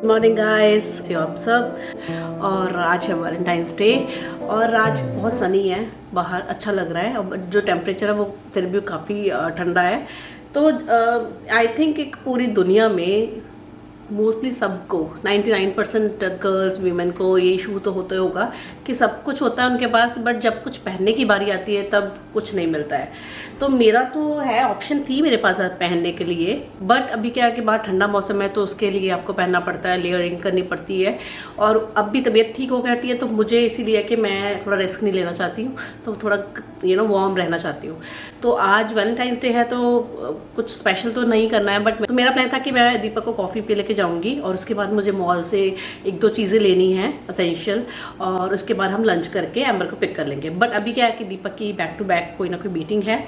Morning guys, आप सब। और आज है वैलेंटाइंस डे और आज बहुत सनी है, बाहर अच्छा लग रहा है। अब जो टेम्परेचर है वो फिर भी काफ़ी ठंडा है। तो आई थिंक एक पूरी दुनिया में मोस्टली सबको 99% गर्ल्स वीमेन को ये इशू तो होता होगा कि सब कुछ होता है उनके पास, बट जब कुछ पहनने की बारी आती है तब कुछ नहीं मिलता है। तो मेरा तो है, ऑप्शन थी मेरे पास पहनने के लिए, बट अभी क्या है कि बाहर ठंडा मौसम है तो उसके लिए आपको पहनना पड़ता है, लेयरिंग करनी पड़ती है। और अब भी तबीयत ठीक हो जाती है तो मुझे इसीलिए कि मैं थोड़ा रिस्क नहीं लेना चाहती हूँ, तो थोड़ा वार्म रहना चाहती हूँ। तो आज वैलेंटाइंस डे है तो कुछ स्पेशल तो नहीं करना है, बट तो मेरा प्लान था कि मैं दीपक को कॉफ़ी पी लेके जाऊंगी और उसके बाद मुझे मॉल से एक दो चीज़ें लेनी हैं असेंशियल, और उसके बाद हम लंच करके एम्बर को पिक कर लेंगे। बट अभी क्या है कि दीपक की बैक टू बैक कोई ना कोई मीटिंग है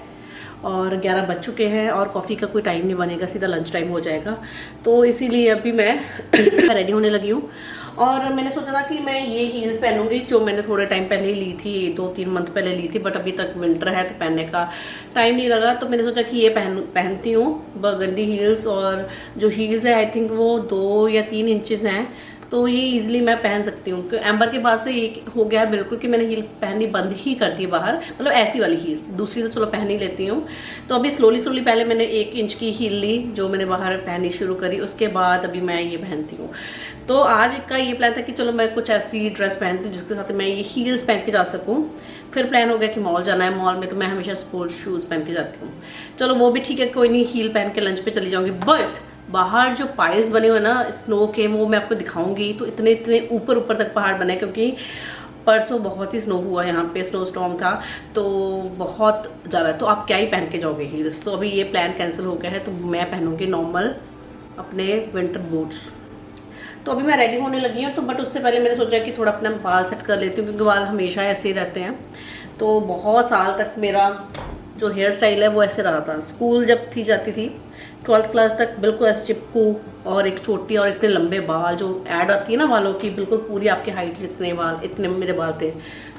और 11 बज चुके हैं और कॉफ़ी का कोई टाइम नहीं बनेगा, सीधा लंच टाइम हो जाएगा। तो इसीलिए अभी मैं रेडी होने लगी हूँ और मैंने सोचा था कि मैं ये हील्स पहनूंगी जो मैंने थोड़े टाइम पहले ही ली थी, 2-3 मंथ पहले ली थी, बट अभी तक विंटर है तो पहनने का टाइम नहीं लगा। तो मैंने सोचा कि ये पहनती हूँ बर्गंडी हील्स, और जो हील्स है आई थिंक वो 2 या 3 इंचेस हैं, तो ये इजीली मैं पहन सकती हूँ। एम्बर के बाद से ये हो गया है बिल्कुल कि मैंने हील पहननी बंद ही कर दी बाहर, मतलब ऐसी वाली हील्स, दूसरी तो चलो पहन ही लेती हूँ। तो अभी स्लोली पहले मैंने 1 इंच की हील ली जो मैंने बाहर पहननी शुरू करी, उसके बाद अभी मैं ये पहनती हूँ। तो आज का ये प्लान था कि चलो मैं कुछ ऐसी ड्रेस पहनती हूँ जिसके साथ मैं ये हील्स पहन के जा सकूँ। फिर प्लान हो गया कि मॉल जाना है, मॉल में तो मैं हमेशा स्पोर्ट्स शूज़ पहन के जाती हूँ। चलो वो भी ठीक है, कोई नहीं, हील पहन के लंच पे चली जाऊँगी। बट बाहर जो पाइल्स बने हुए ना स्नो के, वो मैं आपको दिखाऊंगी। तो इतने ऊपर तक पहाड़ बने, क्योंकि परसों बहुत ही स्नो हुआ यहाँ पे, स्नो स्टॉर्म था तो बहुत ज़्यादा। तो आप क्या ही पहन के जाओगे हील्स। तो अभी ये प्लान कैंसिल हो गया है, तो मैं पहनूंगी नॉर्मल अपने विंटर बूट्स। तो अभी मैं रेडी होने लगी हूँ, तो बट उससे पहले मैंने सोचा कि थोड़ा अपना बाल सेट कर लेती हूँ, क्योंकि बाल हमेशा ऐसे ही रहते हैं। तो बहुत साल तक मेरा जो हेयर स्टाइल है वो ऐसे रहा था। स्कूल जब जाती थी 12th क्लास तक बिल्कुल ऐसे चिपकू और एक छोटी और इतने लंबे बाल, जो ऐड आती है ना वालों की, बिल्कुल पूरी आपके हाइट जितने बाल, इतने मेरे बाल थे।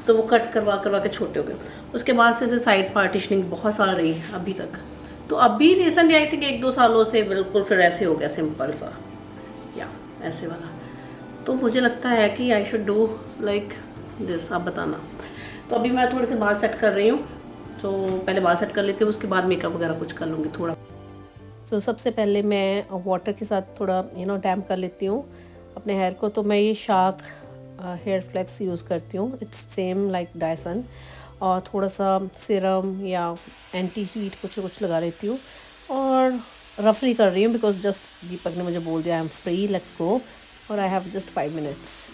तो वो कट करवा के छोटे हो गए। उसके बाद से ऐसे साइड पार्टिशनिंग बहुत साल रही अभी तक। तो अभी रिसेंटली आई थिंक 1-2 सालों से बिल्कुल फिर ऐसे हो गया सिंपल सा, या ऐसे वाला। तो मुझे लगता है कि I should do like this, आप बताना। तो अभी मैं थोड़े से बाल सेट कर रही हूँ, तो पहले बाल सेट कर लेती हूँ, उसके बाद मेकअप वगैरह कुछ कर लूँगी थोड़ा। तो सबसे पहले मैं वाटर के साथ थोड़ा डैम्प कर लेती हूँ अपने हेयर को। तो मैं ये शार्क हेयर फ्लेक्स यूज़ करती हूँ, इट्स सेम लाइक डायसन। और थोड़ा सा सीरम या एंटी हीट कुछ लगा लेती हूँ और रफली कर रही हूँ, बिकॉज जस्ट दीपक ने मुझे बोल दिया I am free, let's go, और आई हैव जस्ट 5 मिनट्स।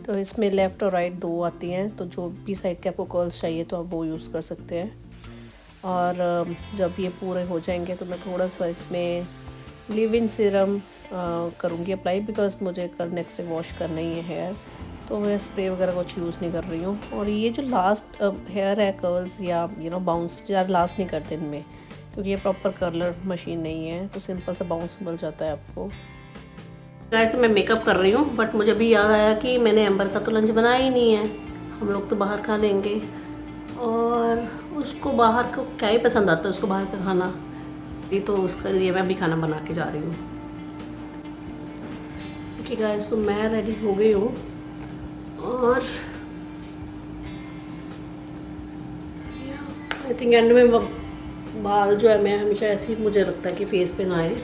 तो इसमें लेफ़्ट और राइट 2 आती हैं, तो जो भी साइड के आपको कर्ल्स चाहिए तो आप वो यूज़ कर सकते हैं। और जब ये पूरे हो जाएंगे तो मैं थोड़ा सा इसमें लिव इन सीरम करूँगी अप्लाई, बिकॉज मुझे कल नेक्स्ट डे वॉश करना ही है हेयर, तो मैं स्प्रे वगैरह कुछ यूज़ नहीं कर रही हूँ। और ये जो लास्ट हेयर है कर्ल्स या बाउंस ज़्यादा लास्ट नहीं करते इनमें, क्योंकि ये प्रॉपर कर्लर मशीन नहीं है, तो सिंपल सा बाउंस मिल जाता है आपको। ऐसे मैं मेकअप कर रही हूँ, बट मुझे अभी याद आया कि मैंने एम्बर का तो लंच बनाया ही नहीं है, हम लोग तो बाहर खा लेंगे। और उसको बाहर को क्या ही पसंद आता है, उसको बाहर का खाना, ये तो उसके लिए मैं अभी खाना बना के जा रही हूँ। ओके गाइस, तो मैं रेडी हो गई हूँ और आई थिंक एंड में बाल जो है मैं हमेशा ऐसे ही, मुझे लगता है कि फेस पे ना आए।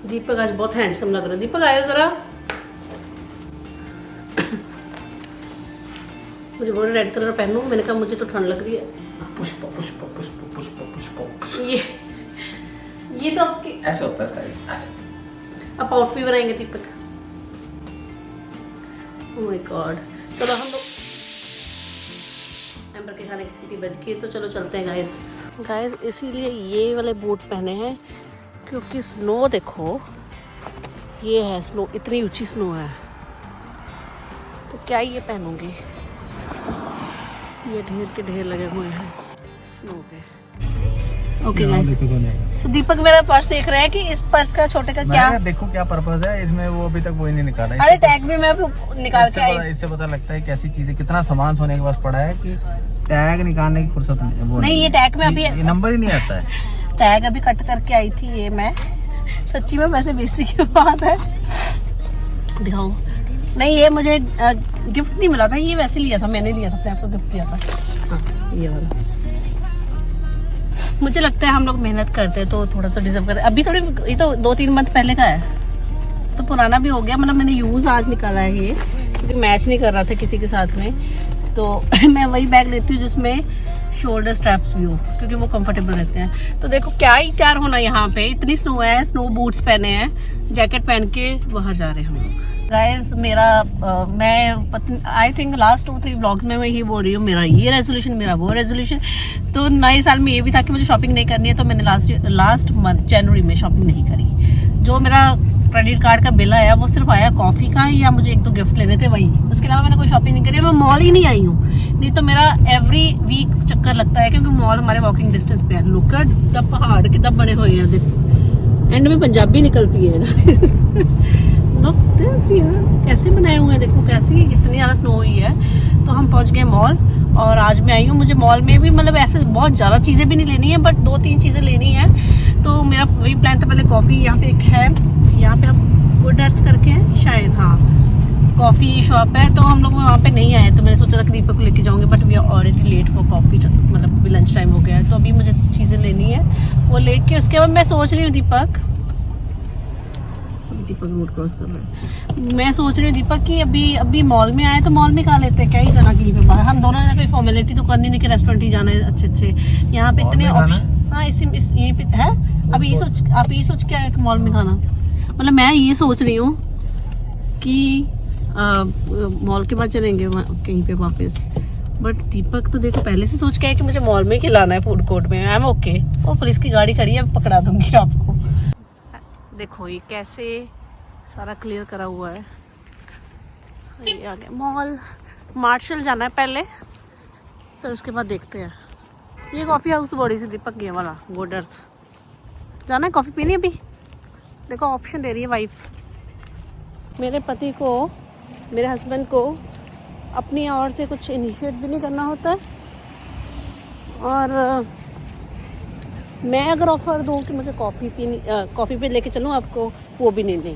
दीपक आज बहुत हैंडसम लग रहा है। दीपक आयो जरा। मुझे बोल रेड कलर पहनूं, मैंने कहा मुझे तो ठंड लग रही है। पुष्प पुष्प पुष्प पुष्प पुष्प। ये तो आपके ऐसे होता है स्टाइल ऐसे। अब आउट भी बनाएंगे दीपक। ओह माय गॉड, चलो हम लोग एम्बर के खाने की सीटी बज गई, तो चलो चलते हैं गाइस। इसीलिए ये वाले बूट पहने हैं, क्योंकि स्नो देखो, ये है स्नो, इतनी ऊंची स्नो है, तो क्या ये पहनूंगी। ये ढेर के ढेर लगे हुए हैं स्नो के। ओके गाइस, तो दीपक मेरा पर्स देख रहे हैं कि इस पर्स का छोटे का क्या, देखो क्या पर्पस है इसमें, वो अभी तक वही नहीं निकाला। अरे टैग भी मैं निकाल के आई। इससे पता लगता है कैसी चीजें, कितना सामान सोने के पास पड़ा है कि टैग निकालने की फुर्सत नहीं, वो नहीं, ये टैग में अभी ये नंबर ही नहीं आता है। टैग अभी कट करके आई थी ये मैं, सच्ची में वैसे बेइज्जती की बात है। दिखाओ। नहीं, ये मुझे गिफ्ट नहीं मिला था, ये वैसे लिया था, मैंने लिया था, अपने आपको गिफ्ट दिया था। हाँ, ये वाला। मुझे लगता है हम लोग मेहनत करते हैं तो थोड़ा तो डिजर्व करते हैं। अभी थोड़ी, ये तो 2-3 मंथ पहले का है, तो पुराना भी हो गया। मतलब मैंने यूज आज निकाला है ये, क्योंकि मैच नहीं कर रहा था किसी के साथ में। तो मैं वही बैग लेती हूँ जिसमें शोल्डर स्ट्रैप्स भी हो, क्योंकि वो कंफर्टेबल रहते हैं। तो देखो क्या ही तैयार होना, यहाँ पे इतनी स्नो है, स्नो बूट्स पहने हैं, जैकेट पहन के बाहर जा रहे हैं हम लोग। गाइस मेरा मैं आई थिंक लास्ट 2-3 व्लॉग्स में मैं ये बोल रही हूँ, मेरा ये रेजोल्यूशन, मेरा वो रेजोल्यूशन। तो नए साल में ये भी था कि मुझे शॉपिंग नहीं करनी है, तो मैंने लास्ट मंथ जनवरी में शॉपिंग नहीं करी। जो मेरा क्रेडिट कार्ड का बिल आया वो सिर्फ आया कॉफी का, या मुझे 1-2 गिफ्ट लेने थे, वही। उसके अलावा मैंने कोई शॉपिंग नहीं करी। मैं मॉल ही नहीं आई हूँ, नहीं तो मेरा एवरी वीक चक्कर लगता है, क्योंकि मॉल हमारे वॉकिंग डिस्टेंस पे है। लुक एट द पहाड़ कितना बने हुए हैं, देखो। एंड में पंजाबी निकलती है। लुक दिस यार, कैसे बनाए हुए हैं, देखो कैसी इतनी ज़्यादा स्नो हुई है। तो हम पहुंच गए मॉल, और आज मैं आई हूँ। मुझे मॉल में भी मतलब ऐसे बहुत ज़्यादा चीज़ें भी नहीं लेनी है, बट 2-3 चीज़ें लेनी है। तो मेरा वही प्लान था। पहले कॉफ़ी, यहाँ पे एक है, यहाँ पे आप गुड अर्थ करके है शायद, हाँ, कॉफ़ी शॉप है। तो हम लोग वहाँ पे नहीं आए, तो मैंने सोचा था कि दीपक को लेके जाऊँगी, but we are already late for coffee, मतलब अभी लंच टाइम हो गया है। तो अभी मुझे चीज़ें लेनी है, वो लेके उसके बाद मैं सोच रही हूँ दीपक रोड क्रॉस कर रहा है। मैं सोच रही हूँ दीपक कि अभी मॉल में आए तो मॉल में खा लेते हैं, क्या ही जाना कहीं पे बाहर। हम दोनों ने कोई फॉर्मेलिटी तो करनी नहीं कि रेस्टोरेंट ही जाना है अच्छे। यहाँ पे इतने ऑप्शन, हाँ यहीं पे है। आप ये सोच क्या है कि मॉल में खाना, मतलब मैं ये सोच रही हूँ कि मॉल के बाद चलेंगे कहीं पे वापस। बट दीपक तो देखो पहले से सोच के है कि मुझे मॉल में खिलाना है, फूड कोर्ट में। I am okay. और पुलिस की गाड़ी खड़ी है, पकड़ा दूंगी आपको। देखो ये कैसे सारा क्लियर करा हुआ है। ये आ गया मॉल। मार्शल जाना है पहले, फिर उसके बाद देखते हैं। ये कॉफ़ी हाउस बड़ी सी दीपक, ये वाला गुड अर्थ जाना है, कॉफ़ी पीनी है अभी। देखो ऑप्शन दे रही है वाइफ। मेरे पति को, मेरे हस्बैंड को अपनी ओर से कुछ इनिशिएट भी नहीं करना होता है, और मैं अगर ऑफर दूँ कि मुझे कॉफ़ी पे लेके चलूँ आपको, वो भी नहीं।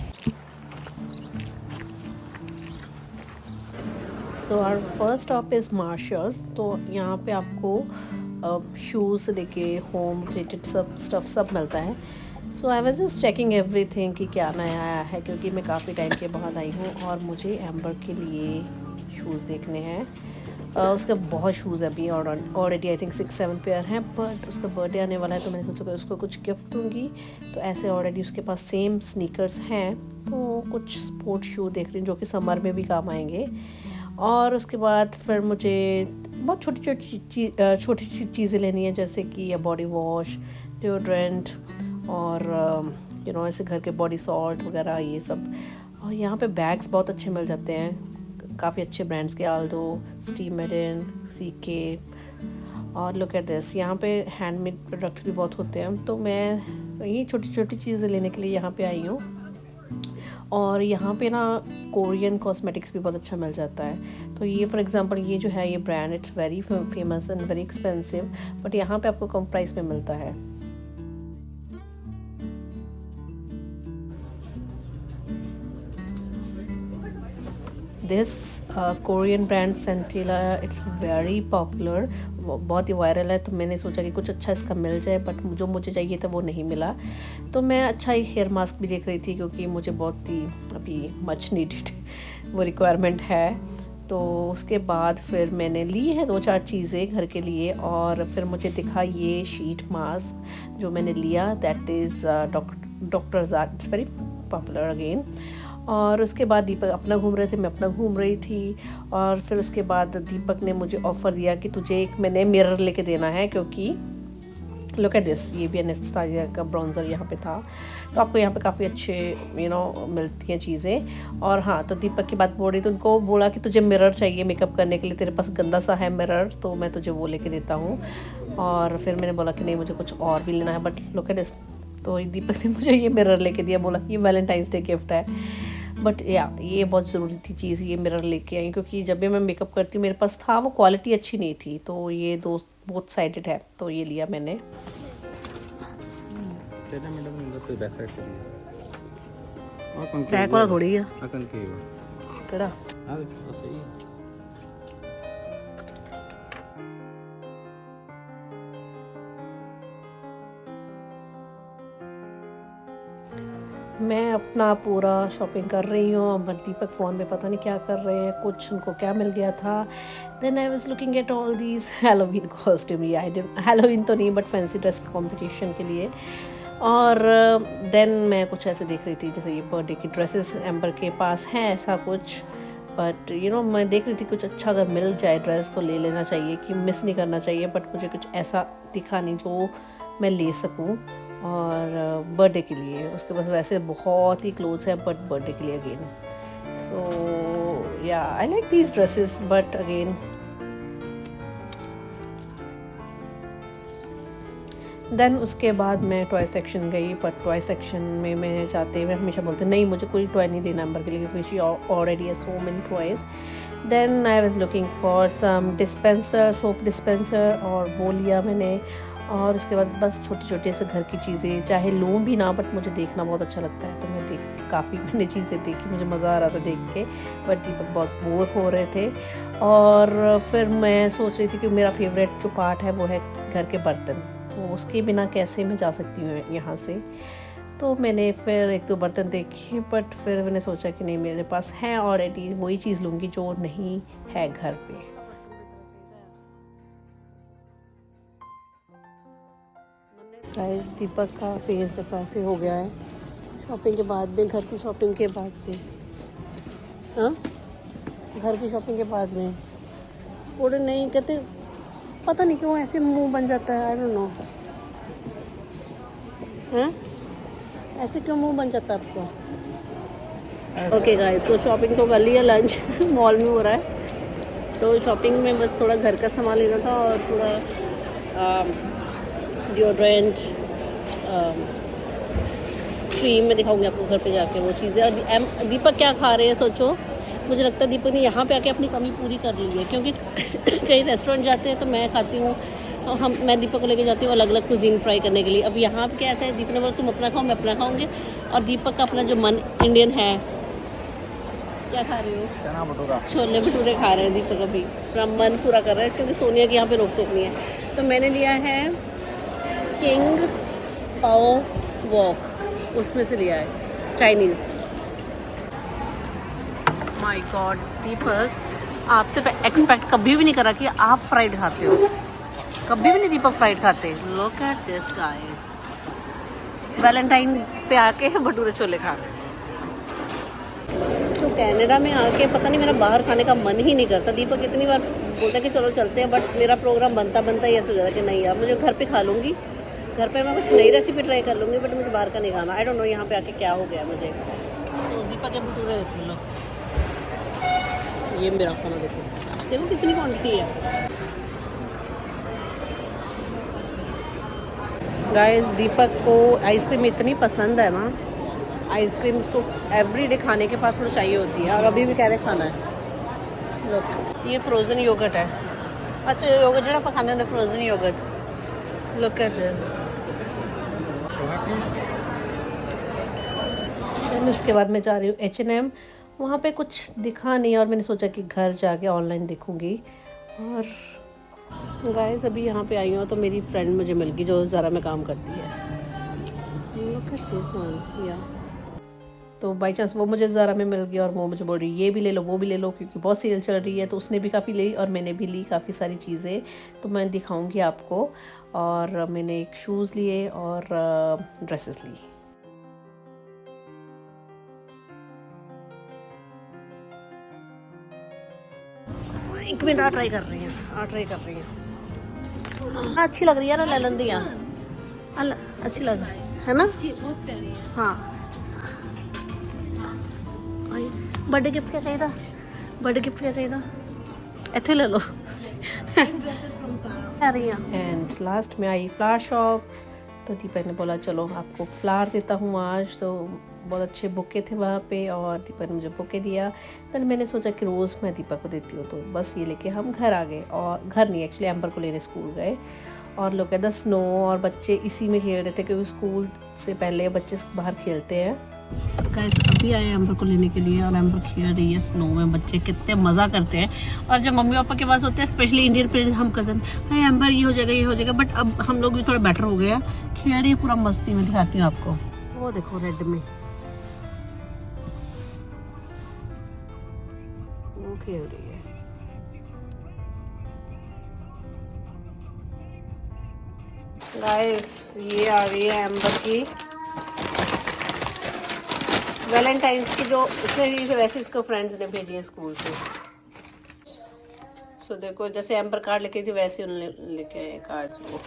So our first stop is Marshalls. तो यहाँ पे आपको शूज़ से लेके होम रिलेटेड सब स्टफ सब मिलता है। So I was just checking everything कि क्या नया आया है, क्योंकि मैं काफ़ी टाइम के बाद आई हूँ और मुझे एम्बर के लिए शूज़ देखने हैं। उसका बहुत शूज़ है अभी, ऑलरेडी आई थिंक 6-7 पेयर हैं, बट उसका बर्थडे आने वाला है, तो मैंने सोचा कि उसको कुछ गिफ्ट दूँगी। तो ऐसे ऑलरेडी उसके पास सेम स्नीकर्स हैं, तो कुछ स्पोर्ट्स शू देख रही हूँ जो कि समर में भी काम आएंगे। और उसके बाद फिर मुझे बहुत छोटी सी चीज़ें लेनी है, जैसे कि बॉडी वॉश, डिओड्रेंट, और ऐसे घर के बॉडी सॉल्ट वगैरह, ये सब। और यहाँ पे बैग्स बहुत अच्छे मिल जाते हैं, काफ़ी अच्छे ब्रांड्स के, आल्डो, स्टीम मेडिन, सीके, और लुक एट दिस। यहाँ पे हैंडमेड प्रोडक्ट्स भी बहुत होते हैं। तो मैं ये छोटी चीज़ें लेने के लिए यहाँ पे आई हूँ। और यहाँ पे ना कोरियन कॉस्मेटिक्स भी बहुत अच्छा मिल जाता है। तो ये फॉर एग्जांपल ये जो है, ये brand it's very famous and very expensive, but यहाँ पे आपको कम प्राइस में मिलता है। This Korean brand Centella, it's very popular, बहुत ही वायरल है। तो मैंने सोचा कि कुछ अच्छा इसका मिल जाए, बट जो मुझे चाहिए था वो नहीं मिला। तो मैं अच्छा ही हेयर मास्क भी देख रही थी, क्योंकि मुझे बहुत ही अभी मच नीडेड वो रिक्वायरमेंट है। तो उसके बाद फिर मैंने ली है 2-4 चीज़ें घर के लिए, और फिर मुझे दिखा ये शीट मास्क जो मैंने लिया, that is doctor Jart, it's very popular again. और उसके बाद दीपक अपना घूम रहे थे, मैं अपना घूम रही थी। और फिर उसके बाद दीपक ने मुझे ऑफ़र दिया कि तुझे एक मैंने मिरर लेके देना है, क्योंकि लुक एट दिस, ये भी एनेस्थेसिया का ब्राउज़र यहाँ पे था। तो आपको यहाँ पे काफ़ी अच्छे मिलती हैं चीज़ें। और हाँ, तो दीपक की बात बोल रही, तो उनको बोला कि तुझे मिरर चाहिए मेकअप करने के लिए, तेरे पास गंदा सा है मिरर, तो मैं तुझे वो लेके देता हूँ। और फिर मैंने बोला कि नहीं, मुझे कुछ और भी लेना है, बट लुक एट दिस। तो दीपक ने मुझे ये मिरर लेके दिया, बोला कि ये वैलेंटाइंस डे गिफ्ट है। बट या ये बहुत ज़रूरी थी चीज़, ये मिरर लेके आई, क्योंकि जब भी मैं मेकअप करती हूँ मेरे पास था, वो क्वालिटी अच्छी नहीं थी, तो ये दो बोथ साइडेड है, तो ये लिया मैंने। बैक वाला थोड़ी है केड़ा मैं अपना पूरा शॉपिंग कर रही हूँ, बट दीपक फ़ोन में पता नहीं क्या कर रहे हैं, कुछ उनको क्या मिल गया था। Then I was looking at all these Halloween costume, yeah I did Halloween तो नहीं बट फैंसी ड्रेस कंपटीशन के लिए। और देन मैं कुछ ऐसे देख रही थी, जैसे ये बर्थडे की ड्रेसेस एम्बर के पास हैं ऐसा कुछ, बट यू नो मैं देख रही थी कुछ अच्छा अगर मिल जाए ड्रेस तो ले लेना चाहिए, कि मिस नहीं करना चाहिए, बट मुझे कुछ ऐसा दिखा नहीं जो मैं ले सकूँ और बर्थडे के लिए। उसके पास वैसे बहुत ही क्लोथ्स हैं बट बर्थडे के लिए again, so yeah I like these dresses, but again then उसके बाद मैं टॉय सेक्शन गई, पर टॉय सेक्शन में मैं जाते हुए हमेशा बोलते नहीं मुझे कोई टॉय नहीं देना एम्बर के लिए, क्योंकि शी ऑलरेडी है so many toys. Then I was looking for some dispenser, soap dispenser, और वो लिया मैंने। और उसके बाद बस छोटी छोटी से घर की चीज़ें, चाहे लूँ भी ना, बट मुझे देखना बहुत अच्छा लगता है, तो मैं काफ़ी मैंने चीज़ें देखी, मुझे मज़ा आ रहा था देख के, बट दीपक बहुत बोर हो रहे थे। और फिर मैं सोच रही थी कि मेरा फेवरेट जो पार्ट है वो है घर के बर्तन, तो उसके बिना कैसे मैं जा सकती हूँ यहाँ से। तो मैंने फिर एक दो बर्तन देखे, बट फिर मैंने सोचा कि नहीं मेरे पास है ऑलरेडी, वही चीज़ लूँगी जो नहीं है घर पे। गाइस दीपक का फेस देखो ऐसे हो गया है शॉपिंग के बाद में, घर की शॉपिंग के बाद में, हाँ घर की शॉपिंग के बाद में पूरे नहीं कहते, पता नहीं क्यों ऐसे मुंह बन जाता है, आई डोंट नो, हैं ऐसे क्यों मुंह बन जाता है आपको। ओके गाइस, तो शॉपिंग तो कर लिया, लंच मॉल में हो रहा है, तो शॉपिंग में बस थोड़ा घर का सामान लेना था और थोड़ा डिओड्रेंट, क्रीम में दिखाऊंगी आपको घर पे जाके वो चीज़ें। और दीपक क्या खा रहे हैं सोचो, मुझे लगता है दीपक ने यहाँ पे आके अपनी कमी पूरी कर ली है, क्योंकि कई रेस्टोरेंट जाते हैं तो मैं खाती हूँ, मैं दीपक को लेके जाती हूँ अलग अलग कुजीन फ्राई करने के लिए। अब यहाँ पे क्या है, दीपक ने बोला तुम अपना खाओ मैं अपना खाऊंगी, और दीपक का अपना जो मन इंडियन है। क्या खा रहे हो? चना भटूरा, छोले भटूरे खा रहे हैं दीपक, अभी अपना मन पूरा कर रहे हैं, क्योंकि सोनिया की यहाँ पे रोक टोक नहीं है। तो मैंने लिया है किंग पाओ वॉक, उसमें से लिया है चाइनीज़। माय गॉड दीपक, आपसे एक्सपेक्ट कभी भी नहीं करा कि आप फ्राइड खाते हो, कभी भी नहीं दीपक फ्राइड खाते। Look at this guy, Valentine पे आके भटूरे छोले खा रहे। तो कनाडा में आके पता नहीं मेरा बाहर खाने का मन ही नहीं करता। दीपक इतनी बार बोलता है कि चलो चलते हैं, बट मेरा प्रोग्राम बनता ही ऐसे हो जाता है कि नहीं यार मुझे घर पे खा लूँगी, घर पे मैं कुछ नई रेसिपी ट्राई कर लूँगी, बट मुझे बाहर का नहीं खाना। आई डोंट नो यहाँ पे आके क्या हो गया मुझे। तो दीपक के भटूरे देखो लो, ये मेरा खाना देखो, देखो कितनी क्वांटिटी है। गाइस दीपक को आइसक्रीम इतनी पसंद है ना, आइसक्रीम उसको एवरीडे खाने के बाद थोड़ा चाहिए होती है, और अभी भी कह रहे खाना है। लुक ये फ्रोज़न योगर्ट है, अच्छा योगर्ट जो आप खाने होंगे frozen yogurt. Look at this. उसके बाद मैं जा रही हूँ H&M, वहाँ पे कुछ दिखा नहीं और मैंने सोचा कि घर जाके ऑनलाइन देखूँगी। और गाइस अभी यहाँ पे आई हूँ तो मेरी फ्रेंड मुझे मिल गई जो ज़ारा में काम करती है। लुक एट दिस वन, या तो बाई चांस वो मुझे ज़ारा में मिल गई और वो मुझे बोल रही ये भी ले लो वो भी ले लो, क्योंकि बहुत सेल चल रही है। तो उसने भी काफ़ी ली और मैंने भी ली काफ़ी सारी चीज़ें, तो मैं दिखाऊंगी आपको। और मैंने एक शूज़ लिए और ड्रेसेस ली। एक मिनट ट्राई कर रही हैं, अच्छी लग रही है ना लैलंदिया, अच्छी लग रही है ना, बहुत प्यारी है। हाँ बर्थडे गिफ्ट क्या चाहिए था, बर्थडे गिफ्ट क्या चाहिए था, इतने ले लो। एंड लास्ट में आई फ्लावर शॉप, तो दीपक ने बोला चलो आपको फ्लावर देता हूँ आज। तो बहुत अच्छे बुके थे वहाँ पे और दीपक ने मुझे बुके दिया। देन मैंने सोचा कि रोज़ मैं दीपक को देती हूँ, तो बस ये लेके हम घर आ गए। और घर नहीं, एक्चुअली एम्बर को लेने स्कूल गए। और लोग कहते स्नो और बच्चे इसी में खेल रहे थे क्योंकि स्कूल से पहले बच्चे बाहर खेलते हैं। गाइस अभी आए एम्बर को लेने के लिए और एम्बर खेल रही है स्नो में। बच्चे कितने मज़ा करते हैं और जब मम्मी पापा के पास होते हैं, स्पेशली इंडियन पेरेंट्स, हम करते हैं हाय एम्बर ये हो जाएगा ये हो जाएगा। बट अब हम लोग भी थोड़ा बेटर हो गए हैं, खेल रही है पूरा मस्ती में। दिखाती हूँ आपको, वो देखो रेड में वो खेल रही है। गाइस ये आ रही है एम्बर की वैलेंटाइंस की, जो इसने वैसे इसको फ्रेंड्स ने भेजी है स्कूल से। सो देखो जैसे एम्बर कार्ड लेके थी वैसे उन्होंने लेके आए कार्ड्स। वो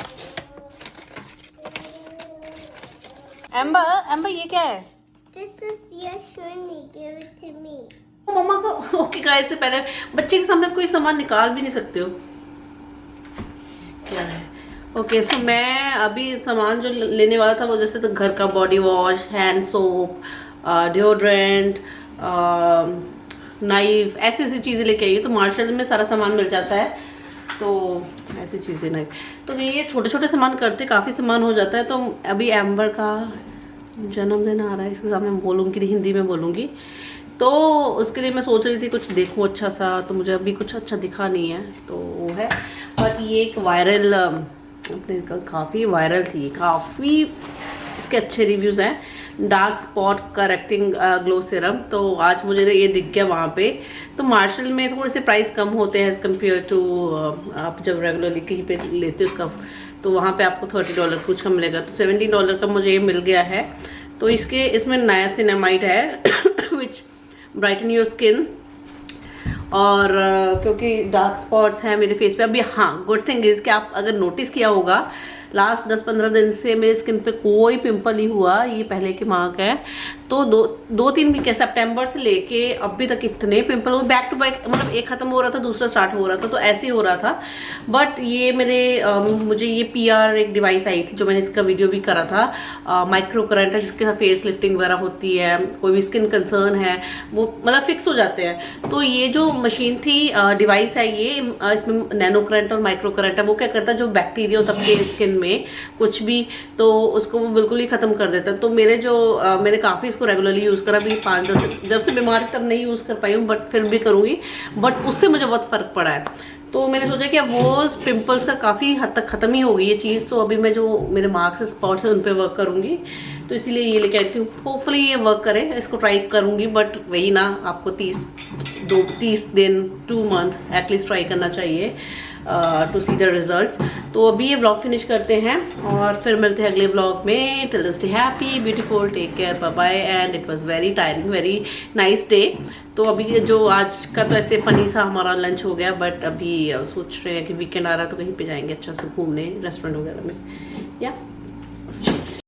एम्बर ये क्या है? This is your shiny. Give it to me. मम्मा को ओके गाइस, से पहले बच्चे के सामने कोई सामान निकाल भी नहीं सकते हो। क्या है? ओके सो मैं अभी सामान जो लेने वाला था वो जैसे तो घर का body wash, hand soap, deodorant, knife, ऐसी चीज़ें लेके आई हूँ। तो मार्शल में सारा सामान मिल जाता है, तो ऐसी चीज़ें नहीं। तो ये छोटे छोटे सामान करते काफ़ी सामान हो जाता है। तो अभी एम्बर का जन्मदिन आ रहा है, इसके सामने मैं बोलूँगी, हिंदी में बोलूँगी। तो उसके लिए मैं सोच रही थी कुछ देखूँ अच्छा सा, तो मुझे अभी कुछ अच्छा दिखा नहीं है, तो वो है। बट ये एक वायरल, अपने काफ़ी वायरल थी, काफ़ी इसके अच्छे रिव्यूज़ हैं, dark spot correcting glow serum. तो आज मुझे ये दिख गया वहाँ पे। तो मार्शल में थोड़े से प्राइस कम होते हैं एज़ कम्पेयर टू आप जब रेगुलरली कहीं पे लेते हो उसका, तो वहाँ पे आपको $30 कुछ का मिलेगा। तो $17 का मुझे ये मिल गया है। तो इसमें नायासिनामाइड है विच ब्राइटन योर स्किन। और क्योंकि डार्क स्पॉट्स हैं मेरे फेस पे अभी, हाँ गुड थिंग इज़ कि आप अगर नोटिस किया होगा लास्ट 10-15 दिन से मेरे स्किन पे कोई पिंपल नहीं हुआ। ये पहले की मार्क है। तो 2-3 वीक है, सितंबर से लेके अभी तक इतने पिंपल हुए, बैक टू बैक, मतलब एक खत्म हो रहा था दूसरा स्टार्ट हो रहा था, तो ऐसे ही हो रहा था। बट ये मुझे ये PR एक डिवाइस आई थी जो मैंने इसका वीडियो भी करा था, माइक्रो करंट है, जिसके फेस लिफ्टिंग वगैरह होती है, कोई भी स्किन कंसर्न है वो मतलब फिक्स हो जाते हैं। तो ये जो मशीन थी, डिवाइस है ये, इसमें नैनो करंट और माइक्रो करंट है। वो क्या करता है, जो बैक्टीरिया होता है आपके स्किन में कुछ भी, तो उसको वो बिल्कुल ही खत्म कर देता है। तो मैंने काफ़ी इसको रेगुलरली यूज़ करा, अभी 5-10 जब से बीमार तब नहीं यूज़ कर पाई हूँ, बट फिर भी करूँगी। बट उससे मुझे बहुत फ़र्क पड़ा है। तो मैंने सोचा कि अब वो पिंपल्स का काफ़ी हद तक ख़त्म ही हो गई ये चीज़। तो अभी मैं जो मेरे मार्क्स स्पॉट्स हैं उन पर वर्क करूँगी, तो इसीलिए ये लेके आई थी। होपफुली ये वर्क करे, इसको ट्राई करूँगी। बट वही ना, आपको 30 दिन 2 मंथ एटलीस्ट ट्राई करना चाहिए टू सी द रिजल्ट्स। तो अभी ये व्लॉग फिनिश करते हैं और फिर मिलते हैं अगले व्लॉग में। Till then stay happy, beautiful, take care, bye bye. And it was very tiring, very nice day. तो अभी जो आज का तो ऐसे फनी सा हमारा लंच हो गया, बट अभी सोच रहे हैं कि वीकेंड आ रहा है तो कहीं पे जाएंगे अच्छा से घूमने, रेस्टोरेंट वगैरह में। या